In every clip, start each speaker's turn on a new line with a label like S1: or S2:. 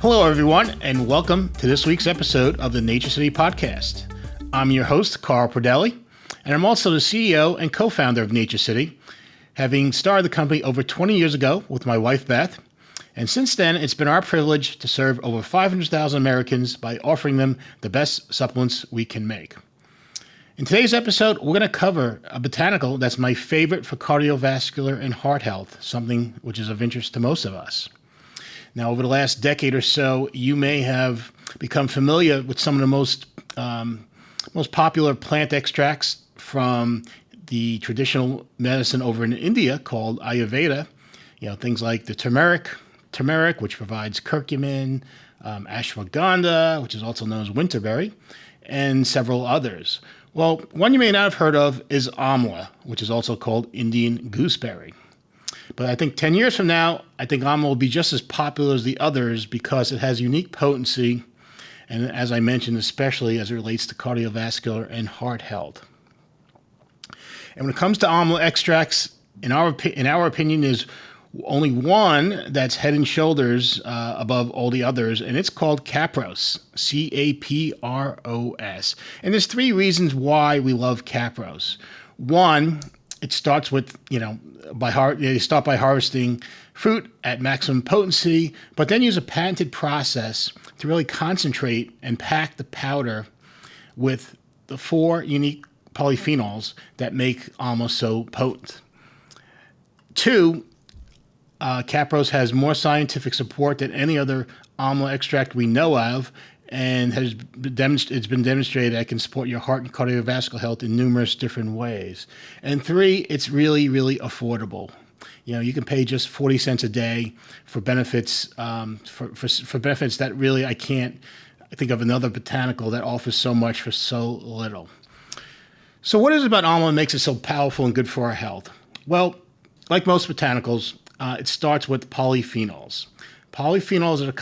S1: Hello, everyone, and welcome to this week's episode of the NatureCity Podcast. I'm your host, Carl Pradelli, and I'm also the CEO and co-founder of NatureCity, having started the company over 20 years ago with my wife, Beth. And since then, it's been our privilege to serve over 500,000 Americans by offering them the best supplements we can make. In today's episode, we're going to cover a botanical that's my favorite for cardiovascular and heart health, something which is of interest to most of us. Now, over the last decade or so, you may have become familiar with some of the most popular plant extracts from the traditional medicine over in India called Ayurveda. You know, things like the turmeric, which provides curcumin, ashwagandha, which is also known as winterberry, and several others. Well, one you may not have heard of is Amla, which is also called Indian Gooseberry. But I think 10 years from now, I think Amla will be just as popular as the others because it has unique potency, and as I mentioned, especially as it relates to cardiovascular and heart health. And when it comes to Amla extracts, in our opinion, there's only one that's head and shoulders above all the others, and it's called Capros, Capros. And there's three reasons why we love Capros. One, it starts with, you start by harvesting fruit at maximum potency, but then use a patented process to really concentrate and pack the powder with the four unique polyphenols that make Amla so potent. Two, Capros has more scientific support than any other Amla extract we know of, and it's been demonstrated that it can support your heart and cardiovascular health in numerous different ways. And three, it's really, really affordable. You can pay just 40 cents a day for benefits, for benefits that really I can't think of another botanical that offers so much for so little. So what is it about Amla that makes it so powerful and good for our health? Well, like most botanicals, it starts with polyphenols. Polyphenols are the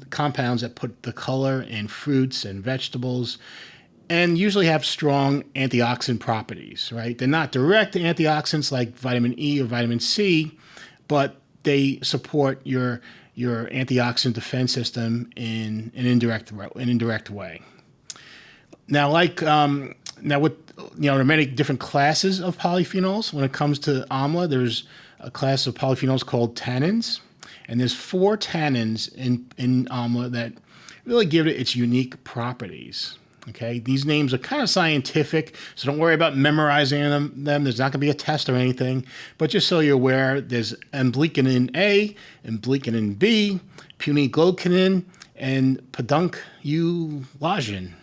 S1: compounds that put the color in fruits and vegetables and usually have strong antioxidant properties, right? They're not direct antioxidants like vitamin E or vitamin C, but they support your antioxidant defense system in an indirect way. Now, there are many different classes of polyphenols. When it comes to Amla, there's a class of polyphenols called tannins. And there's four tannins in Amla that really give it its unique properties. Okay, these names are kind of scientific, so don't worry about memorizing them. There's not going to be a test or anything. But just so you're aware, there's amblycinin A, amblycinin B, puniglycinin, and pedunculagin.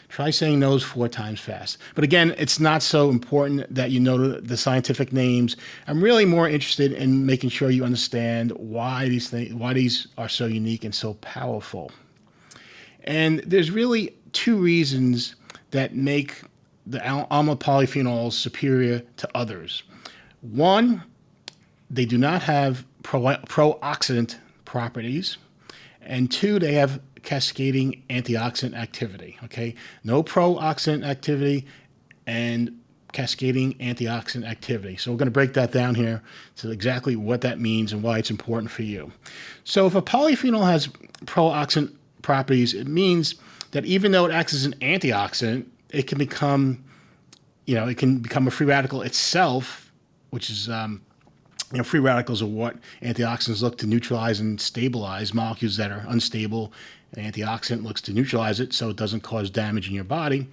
S1: Try saying those 4 times fast. But again, it's not so important that you know the scientific names. I'm really more interested in making sure you understand why these are so unique and so powerful. And there's really 2 reasons that make the Amla polyphenols superior to others. One, they do not have pro-oxidant properties. And 2, they have cascading antioxidant activity, okay? No pro-oxidant activity and cascading antioxidant activity. So we're going to break that down here to exactly what that means and why it's important for you. So if a polyphenol has pro-oxidant properties, it means that even though it acts as an antioxidant, it can become a free radical itself, which is free radicals are what antioxidants look to neutralize and stabilize molecules that are unstable. An antioxidant looks to neutralize it so it doesn't cause damage in your body.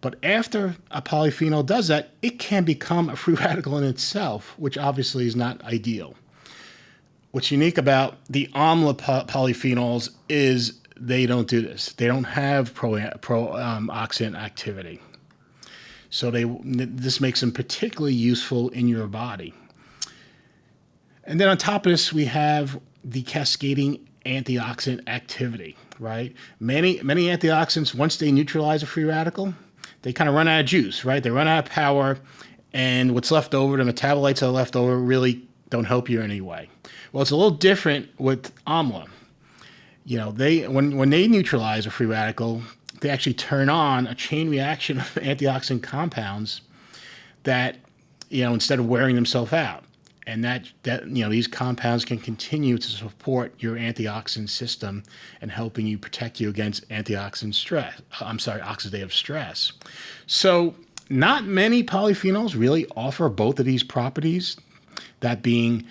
S1: But after a polyphenol does that, it can become a free radical in itself, which obviously is not ideal. What's unique about the Amla polyphenols is they don't do this. They don't have pro-oxidant activity. So this makes them particularly useful in your body. And then on top of this, we have the cascading antioxidant activity, right? Many antioxidants, once they neutralize a free radical, they kind of run out of juice, right? They run out of power, and what's left over, the metabolites that are left over, really don't help you in any way. Well, it's a little different with Amla. When they neutralize a free radical, they actually turn on a chain reaction of antioxidant compounds that, instead of wearing themselves out. And these compounds can continue to support your antioxidant system and helping you protect you against oxidative stress. So not many polyphenols really offer both of these properties, that being,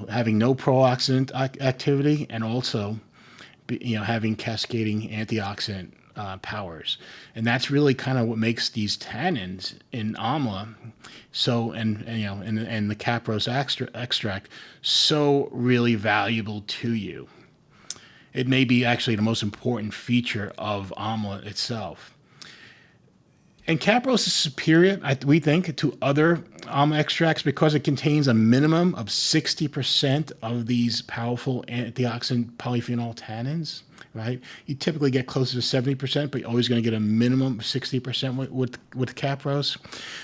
S1: having no pro-oxidant activity and also, having cascading antioxidant powers. And that's really kind of what makes these tannins in Amla and the Capros extract so really valuable to you. It may be actually the most important feature of Amla itself. And Capros is superior, we think, to other Amla extracts because it contains a minimum of 60% of these powerful antioxidant polyphenol tannins, right? You typically get closer to 70%, but you're always going to get a minimum of 60% with Capros.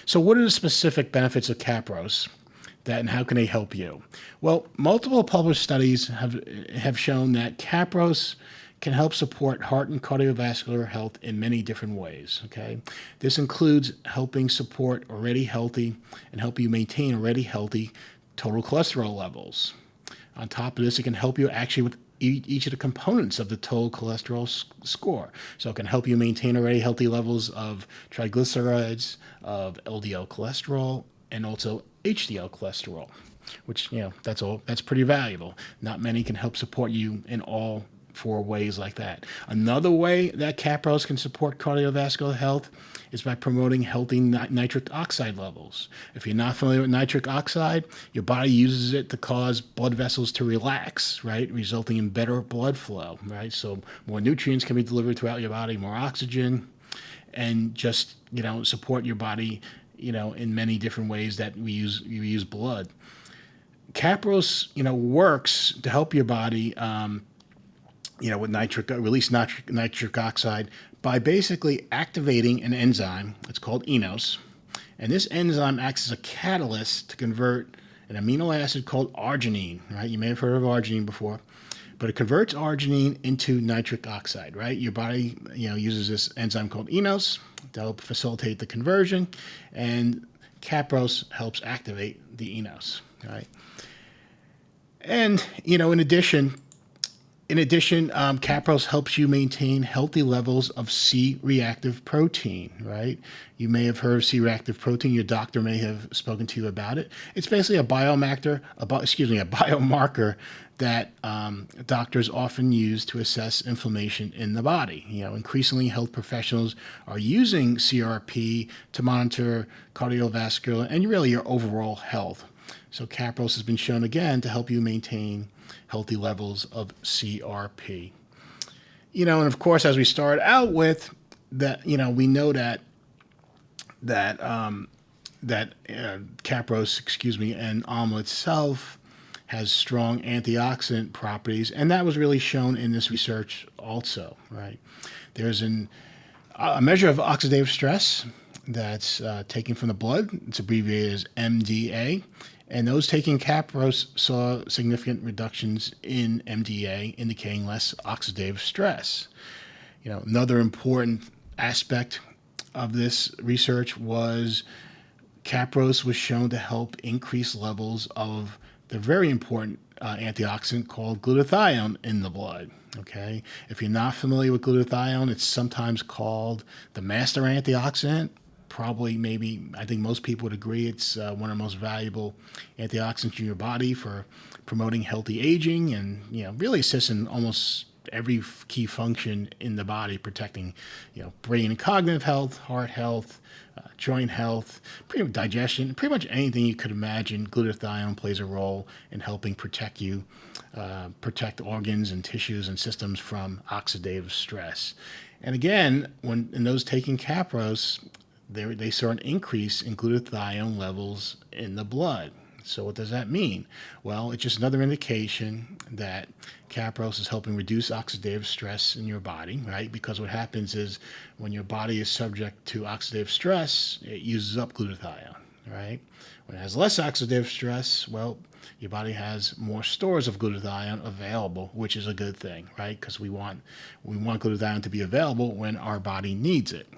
S1: So what are the specific benefits of Capros? And how can they help you? Well, multiple published studies have shown that Capros can help support heart and cardiovascular health in many different ways, okay? This includes helping support already healthy and help you maintain already healthy total cholesterol levels. On top of this, it can help you actually with each of the components of the total cholesterol score. So it can help you maintain already healthy levels of triglycerides, of LDL cholesterol, and also HDL cholesterol, which, that's pretty valuable. Not many can help support you in all 4 ways like that. Another way that Capros can support cardiovascular health is by promoting healthy nitric oxide levels. If you're not familiar with nitric oxide, your body uses it to cause blood vessels to relax, right? Resulting in better blood flow, right? So more nutrients can be delivered throughout your body, more oxygen, and just, support your body, in many different ways that we use blood. Capros, works to help your body with release nitric oxide by basically activating an enzyme. It's called enos. And this enzyme acts as a catalyst to convert an amino acid called arginine, right? You may have heard of arginine before, but it converts arginine into nitric oxide, right? Your body, uses this enzyme called enos to help facilitate the conversion, and Capros helps activate the enos, right? And, in addition, Capros helps you maintain healthy levels of C-reactive protein, right? You may have heard of C-reactive protein. Your doctor may have spoken to you about it. It's basically a biomarker that doctors often use to assess inflammation in the body. Increasingly health professionals are using CRP to monitor cardiovascular and really your overall health. So Capros has been shown again to help you maintain healthy levels of CRP. And of course, as we start out with that, we know that Capros, and Amla itself has strong antioxidant properties, and that was really shown in this research also, right? There's a measure of oxidative stress that's taken from the blood. It's abbreviated as MDA. And those taking Capros saw significant reductions in MDA, indicating less oxidative stress. Another important aspect of this research was Capros was shown to help increase levels of the very important antioxidant called glutathione in the blood. Okay, if you're not familiar with glutathione, it's sometimes called the master antioxidant. I think most people would agree it's one of the most valuable antioxidants in your body for promoting healthy aging and, really assists in almost every key function in the body, protecting, brain and cognitive health, heart health, joint health, pretty much digestion, pretty much anything you could imagine. Glutathione plays a role in helping protect organs and tissues and systems from oxidative stress. And again, in those taking Capros, they saw an increase in glutathione levels in the blood. So what does that mean? Well, it's just another indication that Capros is helping reduce oxidative stress in your body, right? Because what happens is when your body is subject to oxidative stress, it uses up glutathione, right? When it has less oxidative stress, well, your body has more stores of glutathione available, which is a good thing, right? Because we want glutathione to be available when our body needs it.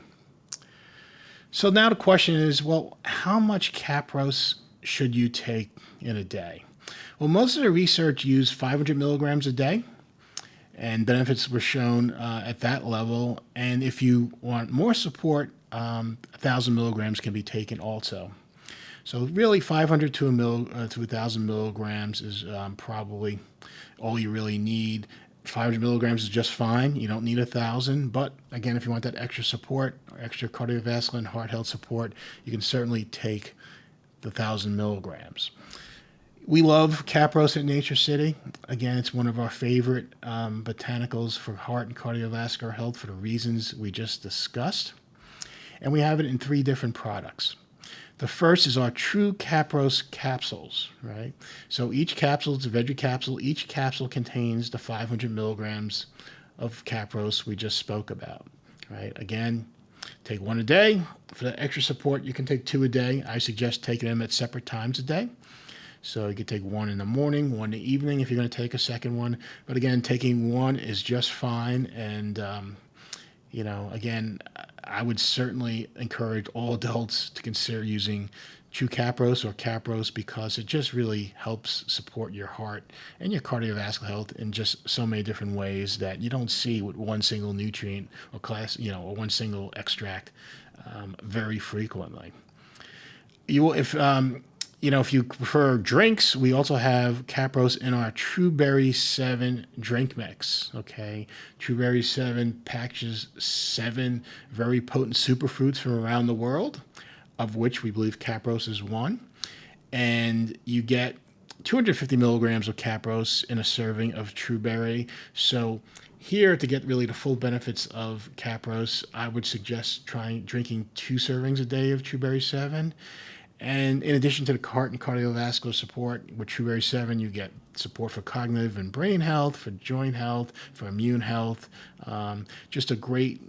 S1: So now the question is, well, how much Capros should you take in a day? Well, most of the research used 500 milligrams a day, and benefits were shown at that level. And if you want more support, 1,000 milligrams can be taken also. So really, 500 to 1,000 milligrams is probably all you really need. 500 milligrams is just fine. You don't need 1,000. But again, if you want that extra support, or extra cardiovascular and heart health support, you can certainly take the 1,000 milligrams. We love Capros at Nature City. Again, it's one of our favorite botanicals for heart and cardiovascular health for the reasons we just discussed. And we have it in 3 different products. The first is our True Capros capsules, right? So each capsule is a veggie capsule. Each capsule contains the 500 milligrams of Capros we just spoke about, right? Again, take 1 a day. For the extra support, you can take 2 a day. I suggest taking them at separate times a day. So you could take 1 in the morning, 1 in the evening if you're going to take a second one. But again, taking 1 is just fine. And, again, I would certainly encourage all adults to consider using True Capros or Capros because it just really helps support your heart and your cardiovascular health in just so many different ways that you don't see with one single nutrient or or one single extract very frequently. If you prefer drinks, we also have Capros in our True Berry 7 drink mix. Okay, True Berry 7 packages 7 very potent superfruits from around the world, of which we believe Capros is one. And you get 250 milligrams of Capros in a serving of True Berry. So here, to get really the full benefits of Capros, I would suggest drinking 2 servings a day of True Berry 7. And in addition to the heart and cardiovascular support, with True Berry 7, you get support for cognitive and brain health, for joint health, for immune health. Just a great,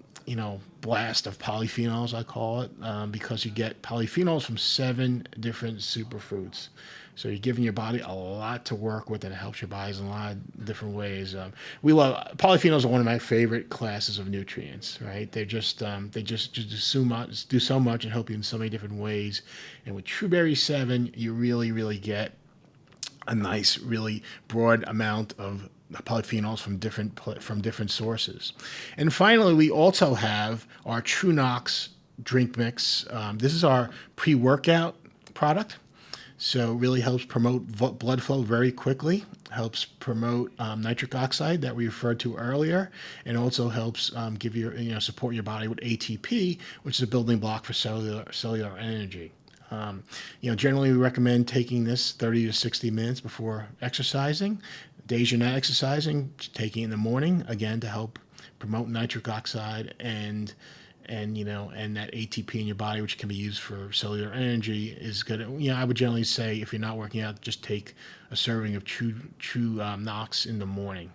S1: blast of polyphenols, I call it, because you get polyphenols from 7 different superfruits. So you're giving your body a lot to work with, and it helps your bodies in a lot of different ways. Polyphenols are one of my favorite classes of nutrients. Right? They just do so much and help you in so many different ways. And with True Berry 7, you really, really get a nice, really broad amount of polyphenols from different sources. And finally, we also have our True Knox drink mix. This is our pre-workout product. So it really helps promote blood flow very quickly, helps promote nitric oxide that we referred to earlier, and also helps support your body with ATP, which is a building block for cellular energy. Generally we recommend taking this 30 to 60 minutes before exercising. Days you're not exercising, taking it in the morning, again, to help promote nitric oxide and that ATP in your body, which can be used for cellular energy, is good. I would generally say if you're not working out, just take a serving of True Knox in the morning.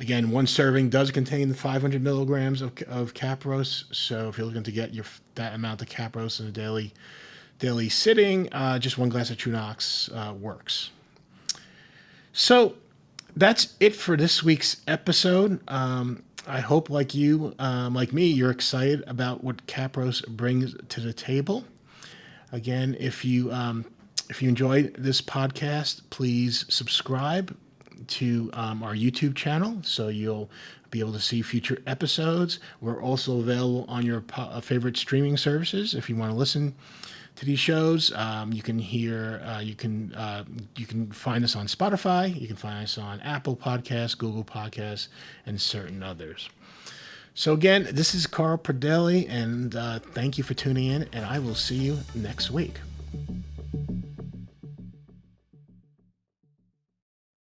S1: Again, 1 serving does contain 500 milligrams of Capros. So if you're looking to get that amount of Capros in a daily sitting, just 1 glass of True Knox works. So that's it for this week's episode. I hope, like me, you're excited about what Capros brings to the table. Again, if you enjoyed this podcast, please subscribe to our YouTube channel so you'll be able to see future episodes. We're also available on your favorite streaming services if you want to listen to these shows. You can find us on Spotify. You can find us on Apple Podcasts, Google Podcasts, and certain others. So again, this is Carl Pradelli, and thank you for tuning in, and I will see you next week.